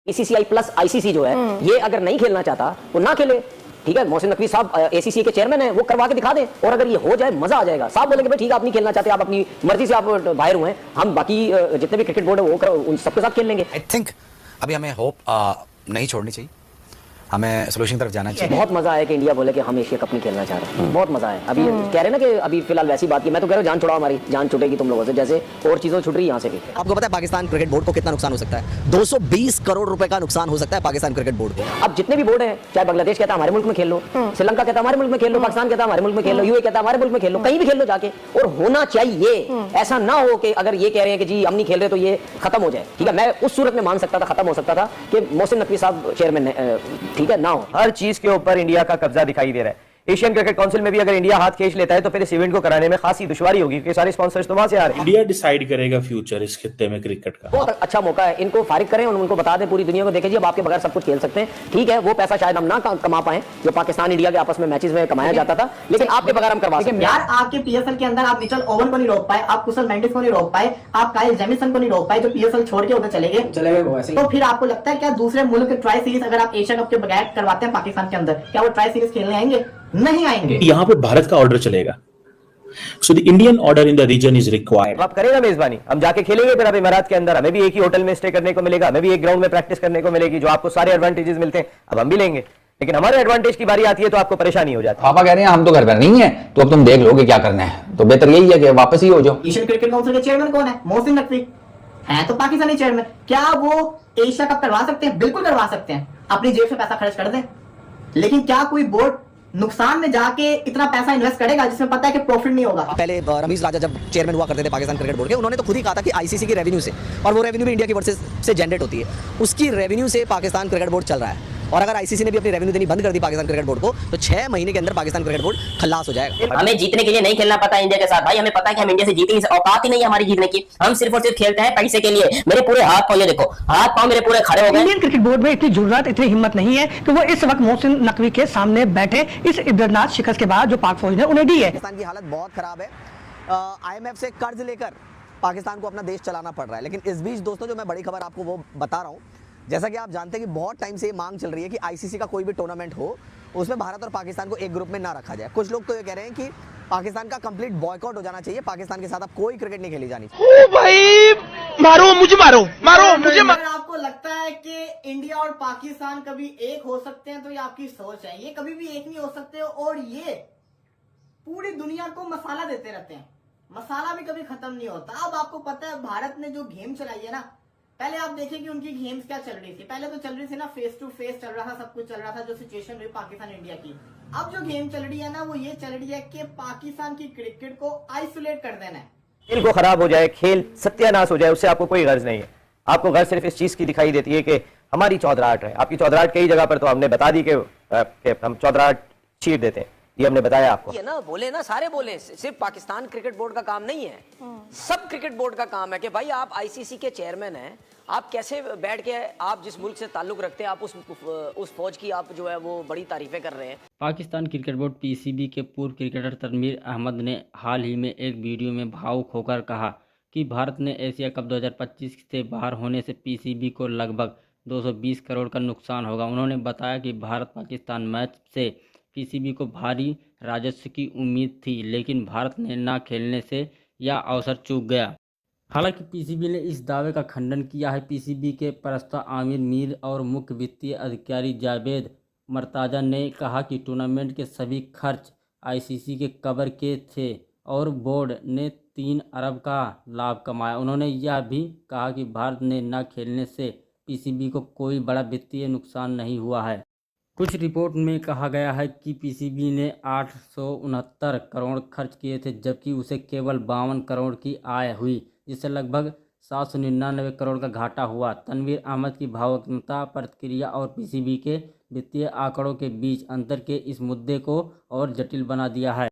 BCCI plus ICC जो है ये अगर नहीं खेलना चाहता तो ना खेले। ठीक है, मोहसिन नकवी साहब एसीसी के चेयरमैन हैं, वो करवा के दिखा दें और अगर ये हो जाए मजा आ जाएगा। साहब बोलेंगे भाई ठीक है आप नहीं खेलना चाहते, आप अपनी मर्जी से आप बाहर हुए हैं, हम बाकी जितने भी क्रिकेट बोर्ड है वो उन सबके साथ खेल लेंगे। आई थिंक अभी हमें होप नहीं छोड़नी चाहिए, हमें सोल्यूशन की तरफ जाना चाहिए। बहुत मजा आया कि इंडिया बोले कि हम एशिया कप नहीं खेलना चाह रहे हैं, बहुत मजा आया। अभी कह रहे ना कि अभी फिलहाल वैसी बात की, मैं तो कह रहा हूँ जान छुड़ाओ, हमारी जान छुटेगी तुम लोगों से जैसे और चीजों छुट रही है यहाँ से भी। आपको पता है पाकिस्तान क्रिकेट बोर्ड को कितना नुकसान हो सकता है? 220 करोड़ रुपए का नुकसान हो सकता है पाकिस्तान क्रिकेट बोर्ड को। अब जितने भी बोर्ड हैं, चाहे बांग्लादेश कहता है हमारे मुल्क में खेल लो, श्रीलंका कहता है हमारे मुल्क में खेल लो, पाकिस्तान कहता है हमारे मुल्क में खेल लो, यूए कहता है हमारे मुल्क में खेल लो, कहीं भी खेल लो जाके। और होना चाहिए, ऐसा ना हो कि अगर ये कह रहे हैं कि जी हम नहीं खेल रहे तो ये खत्म हो जाए। ठीक है, मैं उस सूरत में मान सकता था, खत्म हो सकता था कि मोहसिन नकवी साहब चेयरमैन ठीक है ना हो। हर चीज के ऊपर इंडिया का कब्जा दिखाई दे रहा है। एशियन क्रिकेट काउंसिल में भी अगर इंडिया हाथ खींच लेता है तो फिर इस इवेंट को कराने में खासी दुश्वारी होगी क्योंकि सारे स्पॉन्सर्स तो वहां से आ रहे हैं। इंडिया डिसाइड करेगा फ्यूचर इस खित्ते में क्रिकेट का। बहुत अच्छा मौका है, इनको फारिग करें और उनको बता दें पूरी दुनिया को, देखें जी अब आपके बगैर सब कुछ खेल सकते हैं। ठीक है, वो पैसा शायद हम ना कमा पाए जो पाकिस्तान इंडिया के आपस में मैचेस में कमाया जाता था, लेकिन आपके बगैर हम करवा सकते हैं। यार आपके पीएसएल के अंदर आप मिचेल ओवन को नहीं रोक पाए, आप कुशल मेंडिस को नहीं रोक पाए, आप काइल जेमिसन को नहीं रोक पाए जो पीएसएल छोड़ के उधर चले गए। तो फिर आपको लगता है क्या दूसरे मुल्क ट्राई सीरीज अगर आप एशिया कप के बगैर करवाते हैं पाकिस्तान के अंदर, क्या वो ट्राई सीरीज खेलने आएंगे? नहीं आएंगे। यहाँ पे भारत का ऑर्डर चलेगा। So the Indian order in the region is required. आप करें ना मेजबानी, हम जाके खेलेंगे फिर अब इमारात के अंदर, हमें भी एक ही होटल में स्टे करने को मिलेगा, हमें भी एक ग्राउंड में प्रैक्टिस करने को मिलेगी, जो आपको सारे एडवांटेजेस मिलते हैं अब हम भी लेंगे। लेकिन हमारे एडवांटेज की बारी आती है तो आपको परेशानी हो जाती है। पापा कह रहे हैं हम तो घर पर नहीं है, तो अब तुम देख लो कि क्या करना है, तो बेहतर यही है कि वापस ही हो जाओ। एशियन क्रिकेट काउंसिल के चेयरमैन कौन है? मोहसिन नकवी है तो पाकिस्तानी चेयरमैन। क्या वो एशिया कप करवा सकते हैं? बिल्कुल करवा सकते हैं, अपनी जेब से पैसा खर्च कर दें। लेकिन क्या कोई बोर्ड नुकसान में जाके इतना पैसा इन्वेस्ट करेगा जिसमें पता है कि प्रॉफिट नहीं होगा? पहले रमीज राजा जब चेयरमैन हुआ करते थे पाकिस्तान क्रिकेट बोर्ड के, उन्होंने तो खुद ही कहा था कि आईसीसी की रेवेन्यू से, और वो रेवेन्यू भी इंडिया की वर्सेस से जनरेट होती है, उसकी रेवेन्यू से पाकिस्तान क्रिकेट बोर्ड चल रहा है। और अगर आईसीसी ने भी अपनी रेवेन्यू देनी बंद कर दी पाकिस्तान क्रिकेट बोर्ड को तो 6 महीने के अंदर पाकिस्तान क्रिकेट बोर्ड खल्लास हो जाएगा। हमें जीतने के लिए नहीं खेलना पता इंडिया के साथ भाई, हमें पता है कि हम इंडिया से जीत नहीं, औकात ही नहीं है हमारी जीतने की। हम सिर्फ और सिर्फ खेलते हैं पैसे के लिए। मेरे पूरे हाथ पांव, ये देखो हाथ पांव मेरे पूरे खड़े हो गए। इंडियन क्रिकेट बोर्ड में इतनी जुर्रत, इतनी हिम्मत नहीं है कि वो इस वक्त मोहसिन नकवी के सामने बैठे इस इब्रतनाक शिकस्त के बाद जो पाक फौज ने उन्हें दी है। पाकिस्तान की हालत बहुत खराब है, आईएमएफ से कर्ज लेकर पाकिस्तान को अपना देश चलाना पड़ रहा है। लेकिन इस बीच दोस्तों जो मैं बड़ी खबर आपको वो बता रहा हूँ, जैसा कि आप जानते हैं कि बहुत टाइम से ये मांग चल रही है कि आईसीसी का कोई भी टूर्नामेंट हो उसमें भारत और पाकिस्तान को एक ग्रुप में ना रखा जाए। कुछ लोग तो ये कह रहे हैं कि पाकिस्तान का कंप्लीट बॉयकॉट हो जाना चाहिए, पाकिस्तान के साथ अब कोई क्रिकेट नहीं खेली जानी चाहिए। ओ भाई मारो मुझे, मारो मारो मुझे। अगर आपको लगता है कि इंडिया और पाकिस्तान कभी एक हो सकते हैं तो ये आपकी सोच है, ये कभी भी एक नहीं हो सकते। और ये पूरी दुनिया को मसाला देते रहते हैं, मसाला भी कभी खत्म नहीं होता। अब आपको पता है भारत ने जो गेम चलाई है ना, पहले आप देखें कि उनकी गेम्स क्या चल रही थी। पहले तो चल रही थी ना फेस टू फेस चल रहा था, सब कुछ चल रहा था, जो सिचुएशन रही पाकिस्तान इंडिया की। अब जो गेम चल रही है ना वो ये चल रही है कि पाकिस्तान की क्रिकेट को आइसोलेट कर देना है। खेल को खराब हो जाए, खेल सत्यानाश हो जाए, उससे आपको कोई गर्ज नहीं है। आपको गर्ज सिर्फ इस चीज की दिखाई देती है कि हमारी चौधराहट है। आपकी चौधराहट कई जगह पर तो हमने बता दी कि हम चौधराहट छीट देते हैं, ये हमने बताया आपको। ये ना बोले ना, सारे बोले, सिर्फ पाकिस्तान क्रिकेट बोर्ड का काम नहीं है, सब क्रिकेट बोर्ड का काम है कि भाई आप आईसीसी के चेयरमैन हैं, आप कैसे बैठ के आप जिस मुल्क से ताल्लुक रखते हैं आप उस फौज की आप जो है वो बड़ी तारीफें कर रहे हैं। पाकिस्तान क्रिकेट बोर्ड पीसीबी के पूर्व क्रिकेटर तनवीर अहमद ने हाल ही में एक वीडियो में भावुक होकर कहा कि भारत ने एशिया कप 2025 से बाहर होने से पीसीबी को लगभग 220 करोड़ का नुकसान होगा। उन्होंने बताया कि भारत पाकिस्तान मैच से पीसीबी को भारी राजस्व की उम्मीद थी, लेकिन भारत ने ना खेलने से यह अवसर चूक गया। हालांकि पीसीबी ने इस दावे का खंडन किया है। पीसीबी के प्रवक्ता आमिर मीर और मुख्य वित्तीय अधिकारी जावेद मर्ताजा ने कहा कि टूर्नामेंट के सभी खर्च आईसीसी के कवर के थे और बोर्ड ने 3 अरब का लाभ कमाया। उन्होंने यह भी कहा कि भारत ने न खेलने से पीसीबी को कोई बड़ा वित्तीय नुकसान नहीं हुआ है। कुछ रिपोर्ट में कहा गया है कि पीसीबी ने 869 करोड़ खर्च किए थे, जबकि उसे केवल 52 करोड़ की आय हुई, जिससे लगभग 799 करोड़ का घाटा हुआ। तनवीर अहमद की भावुकता प्रतिक्रिया और पीसीबी के वित्तीय आंकड़ों के बीच अंतर के इस मुद्दे को और जटिल बना दिया है।